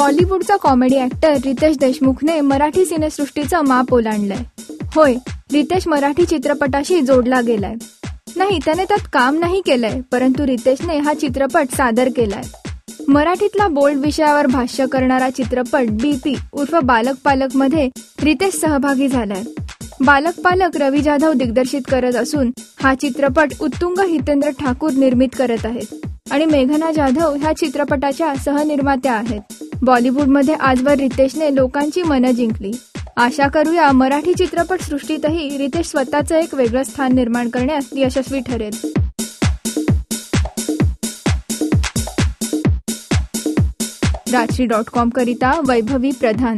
बॉलिवूडचा comedy actor Riteish देशमुखने Marathi सिनेसृष्टीचं माप ओलांडलंय. होय, रितेश मराठी चित्रपटाशी जोडला गेलाय. नाही, त्याने त्यात काम नाही केलंय, परंतु रितेशने हा चित्रपट सादर केलाय. मराठीतला बोल्ड विषयावर भाष्य करणारा चित्रपट BP उर्फ बालक पालक मध्ये रितेश सहभागी झालाय. बालक पालक रवी जाधव दिग्दर्शित करत असून हा चित्रपट उत्तुंग हितेंद्र ठाकूर निर्मित करत आहेत आणि मेघना जाधव ह्या चित्रपटाच्या सहनिर्मात्या आहेत. बॉलिवूडमध्ये आजवर रितेशने लोकांची मनं जिंकली. आशा करूया मराठी चित्रपट सृष्टीतही रितेश स्वतःचं एक वेगळं स्थान निर्माण करण्यास यशस्वी ठरेल. राजश्री.com करिता वैभवी प्रधान.